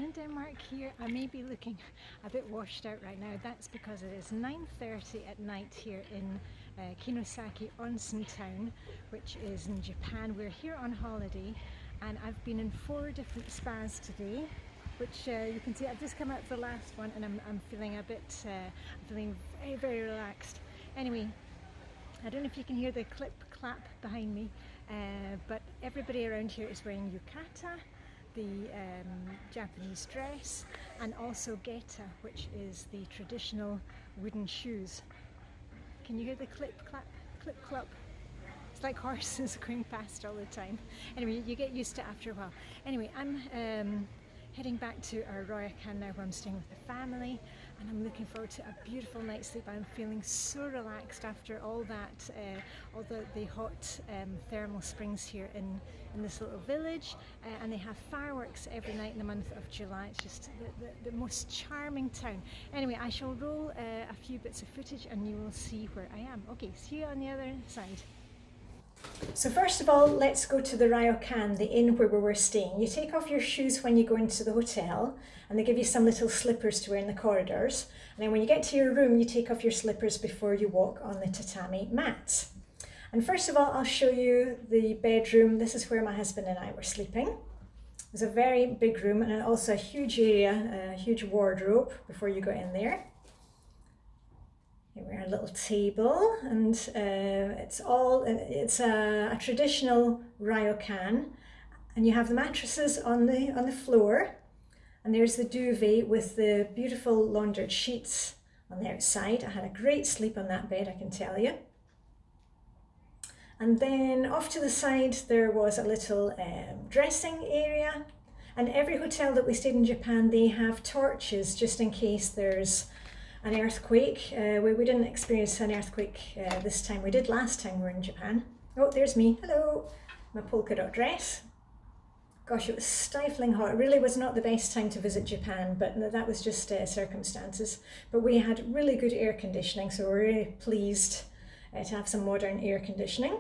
in Denmark here. I may be looking a bit washed out right now. That's because it is 9:30 at night here in Kinosaki Onsen town, which is in Japan. We're here on holiday and I've been in 4 different spas today, which you can see I've just come out for the last one and I'm feeling a bit, feeling very, very relaxed. Anyway, I don't know if you can hear the clip clap behind me, but everybody around here is wearing yukata, the Japanese dress, and also geta, which is the traditional wooden shoes. Can you hear the clip clap, clip clop? It's like horses going past all the time. Anyway, you get used to it after a while. Anyway, I'm heading back to our Ryokan now, where I'm staying with the family, and I'm looking forward to a beautiful night's sleep. I'm feeling so relaxed after all that, all the hot thermal springs here in this little village, and they have fireworks every night in the month of July. It's just the most charming town. Anyway, I shall roll a few bits of footage and you will see where I am. Okay, see you on the other side. So first of all, let's go to the Ryokan, the inn where we were staying. You take off your shoes when you go into the hotel, and they give you some little slippers to wear in the corridors. And then when you get to your room, you take off your slippers before you walk on the tatami mats. And first of all, I'll show you the bedroom. This is where my husband and I were sleeping. It was a very big room and also a huge area, a huge wardrobe before you got in there. Here we are, a little table, and it's a traditional Ryokan, and you have the mattresses on the floor, and there's the duvet with the beautiful laundered sheets on the outside. I had a great sleep on that bed, I can tell you. And then off to the side there was a little dressing area, and every hotel that we stayed in Japan, they have torches just in case there's an earthquake. We didn't experience an earthquake this time. We did last time we were in Japan. Oh, there's me. Hello. My polka dot dress. Gosh, it was stifling hot. It really was not the best time to visit Japan, but that was just circumstances. But we had really good air conditioning, so we're really pleased to have some modern air conditioning.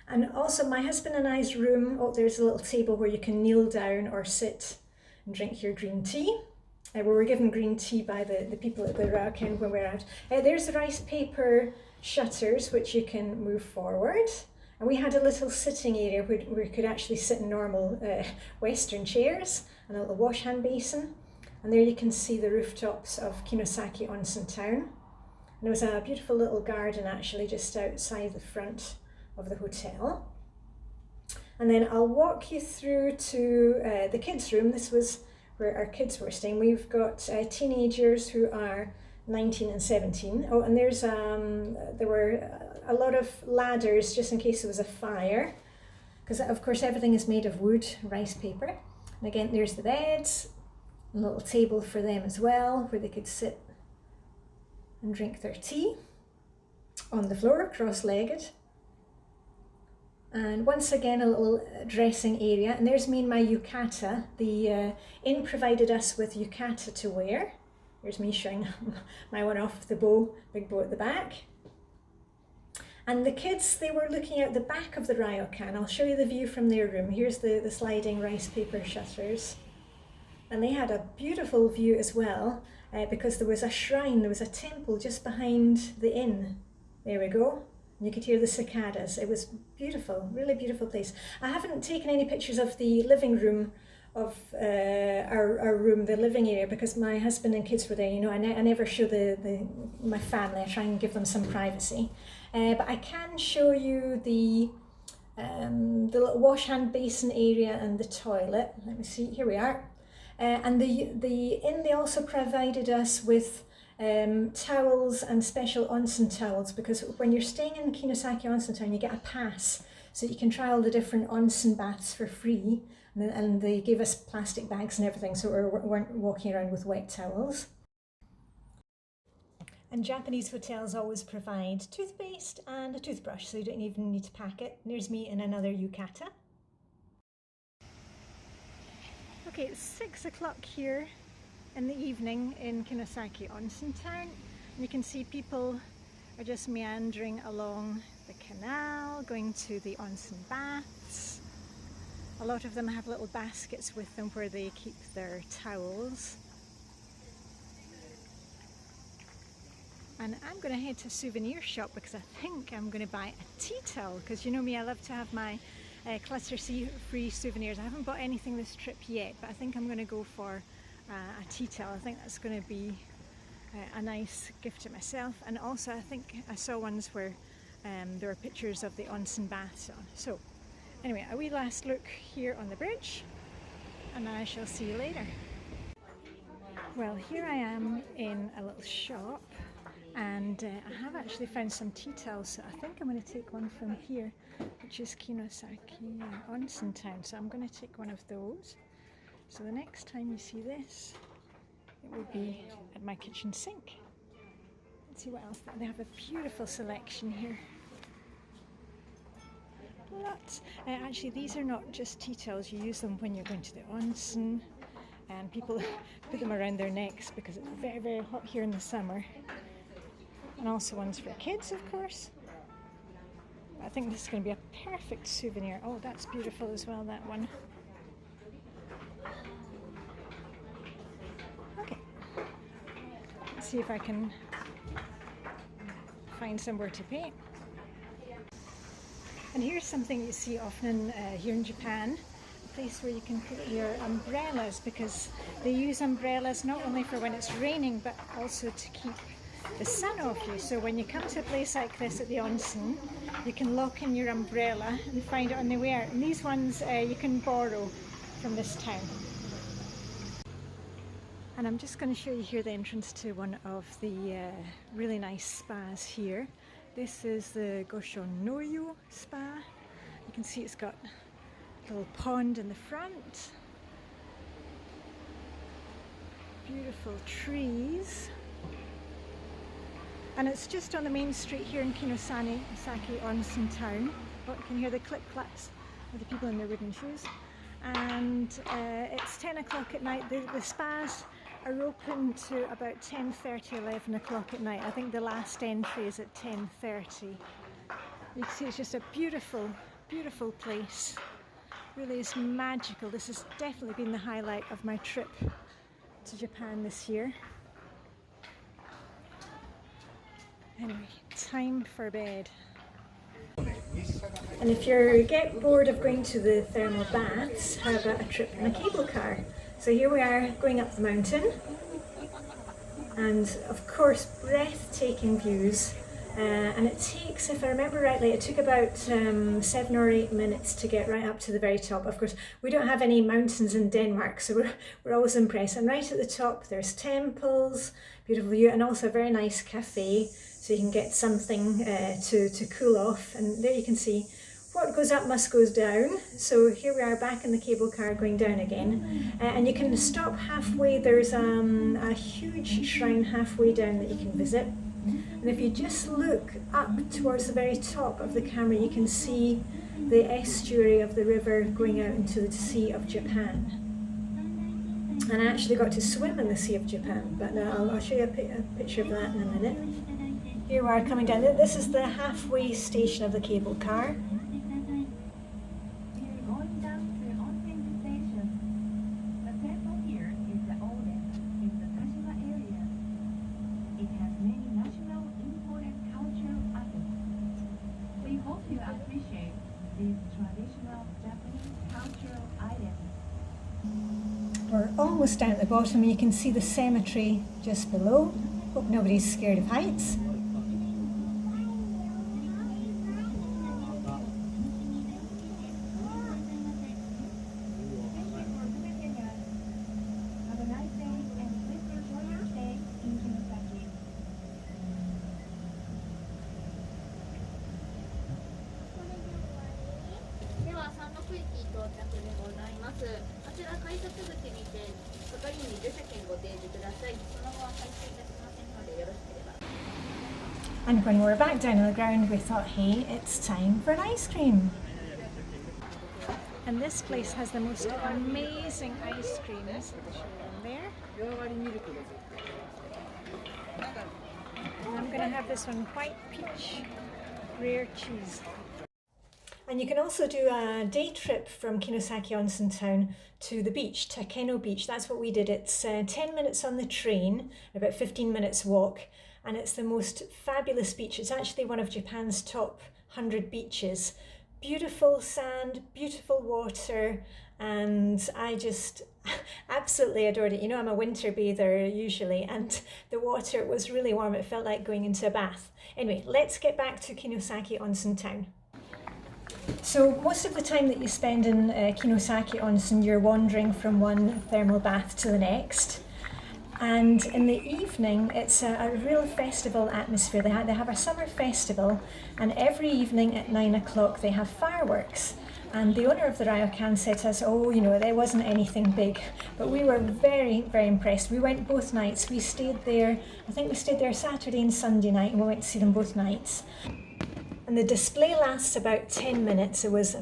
And also my husband and I's room, oh, there's a little table where you can kneel down or sit and drink your green tea. We were given green tea by the people at the Ryokan when we were out. There's the rice paper shutters, which you can move forward. And we had a little sitting area where we could actually sit in normal Western chairs, and a little wash hand basin. And there you can see the rooftops of Kinosaki Onsen town. And there was a beautiful little garden actually just outside the front of the hotel. And then I'll walk you through to the kids' room. This was where our kids were staying. We've got teenagers who are 19 and 17. Oh, and there's there were a lot of ladders just in case there was a fire, because of course everything is made of wood, rice paper. And again, there's the beds, a little table for them as well, where they could sit and drink their tea on the floor, cross-legged. And once again, a little dressing area, and there's me in my yukata. The inn provided us with yukata to wear. There's me showing my one off the bow, big bow at the back. And the kids, they were looking out the back of the Ryokan. I'll show you the view from their room. Here's the sliding rice paper shutters. And they had a beautiful view as well, because there was a shrine, there was a temple just behind the inn. There we go. You could hear the cicadas. It was beautiful, really beautiful place. I haven't taken any pictures of the living room of our room, the living area, because my husband and kids were there. You know, I never show my family. I try and give them some privacy. But I can show you the little wash hand basin area and the toilet. Let me see. Here we are. And the inn, they also provided us with towels and special onsen towels, because when you're staying in Kinosaki Onsen town, you get a pass, so you can try all the different onsen baths for free, and they gave us plastic bags and everything, so we weren't walking around with wet towels. And Japanese hotels always provide toothpaste and a toothbrush, so you don't even need to pack it. And there's me in another yukata. Okay, it's 6 o'clock here in the evening in Kinosaki Onsen town, and you can see people are just meandering along the canal, going to the onsen baths. A lot of them have little baskets with them where they keep their towels. And I'm going to head to a souvenir shop because I think I'm going to buy a tea towel, because you know me, I love to have my clutter-free souvenirs. I haven't bought anything this trip yet, but I think I'm going to go for a tea towel. I think that's going to be a nice gift to myself, and also I think I saw ones where there were pictures of the onsen baths on. So anyway, a wee last look here on the bridge, and I shall see you later. Well, here I am in a little shop, and I have actually found some tea towels, so I think I'm going to take one from here, which is Kinosaki Onsen town. So I'm going to take one of those. So the next time you see this, it will be at my kitchen sink. Let's see what else. They have a beautiful selection here. Lots. Actually, these are not just tea towels. You use them when you're going to the onsen, and people put them around their necks because it's very, very hot here in the summer. And also ones for kids, of course. I think this is going to be a perfect souvenir. Oh, that's beautiful as well, that one. Okay. Let's see if I can find somewhere to paint. And here's something you see often here in Japan, a place where you can put your umbrellas, because they use umbrellas not only for when it's raining, but also to keep the sun off you. So when you come to a place like this at the onsen, you can lock in your umbrella and find it on the way out. And these ones you can borrow from this town. And I'm just going to show you here the entrance to one of the really nice spas here. This is the Goshonoyu spa. You can see it's got a little pond in the front. Beautiful trees. And it's just on the main street here in Kinosaki Onsen town. Oh, you can hear the click-claps of the people in their wooden shoes. And it's 10 o'clock at night. The spas are open to about 10:30, 11 o'clock at night. I think the last entry is at 10:30. You can see it's just a beautiful, beautiful place. Really is magical. This has definitely been the highlight of my trip to Japan this year. Anyway, time for bed. And if you get bored of going to the thermal baths, how about a trip in a cable car? So here we are going up the mountain, and of course breathtaking views, and it takes, if I remember rightly, it took about 7 or 8 minutes to get right up to the very top. Of course we don't have any mountains in Denmark, so we're always impressed. And right at the top there's temples, beautiful view, and also a very nice cafe, so you can get something to cool off. And there you can see what goes up must go down. So here we are back in the cable car going down again, and you can stop halfway. There's a huge shrine halfway down that you can visit, and if you just look up towards the very top of the camera, you can see the estuary of the river going out into the Sea of Japan. And I actually got to swim in the Sea of Japan, but I'll show you a picture of that in a minute. Here we are coming down. This is the halfway station of the cable car. We're almost down at the bottom, and you can see the cemetery just below. Hope nobody's scared of heights. And when we're back down on the ground, we thought, hey, it's time for an ice cream. And this place has the most amazing ice creams. There. And I'm going to have this one, white peach, rare cheese. And you can also do a day trip from Kinosaki Onsen town to the beach, to Keno Beach. That's what we did. It's 10 minutes on the train, about 15 minutes walk, and it's the most fabulous beach. It's actually one of Japan's top 100 beaches. Beautiful sand, beautiful water, and I just absolutely adored it. You know, I'm a winter bather usually, and the water was really warm. It felt like going into a bath. Anyway, let's get back to Kinosaki Onsen town. So most of the time that you spend in Kinosaki Onsen, you're wandering from one thermal bath to the next. And in the evening, it's a real festival atmosphere. They have a summer festival, and every evening at 9 o'clock they have fireworks. And the owner of the Ryokan said to us, oh, you know, there wasn't anything big. But we were very, very impressed. We went both nights. We stayed there, I think we stayed there Saturday and Sunday night, and we went to see them both nights. And the display lasts about 10 minutes. It was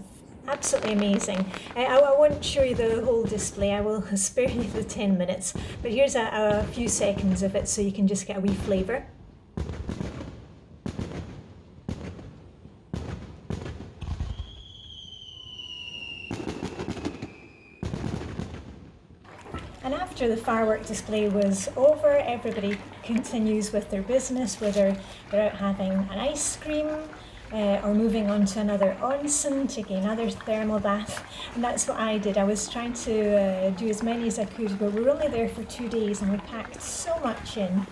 absolutely amazing. I won't show you the whole display. I will spare you the 10 minutes. But here's a few seconds of it so you can just get a wee flavour. And after the firework display was over, everybody continues with their business, whether they're out having an ice cream, or moving on to another onsen, taking another thermal bath. And that's what I did. I was trying to do as many as I could, but we were only there for 2 days and we packed so much in.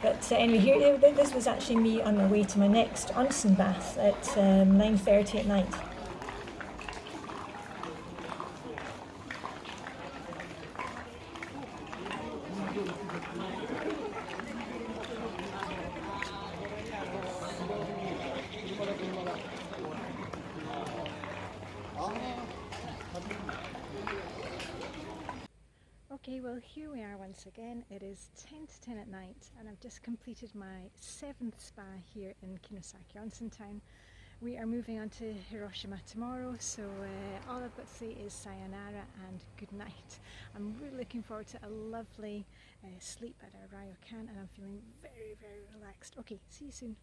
But anyway, here, this was actually me on my way to my next onsen bath at 9:30 at night. Okay, well here we are once again. It is 10 to 10 at night and I've just completed my 7th spa here in Kinosaki Onsen town. We are moving on to Hiroshima tomorrow, so all I've got to say is sayonara and good night. I'm really looking forward to a lovely sleep at our Ryokan, and I'm feeling very, very relaxed. Okay, see you soon.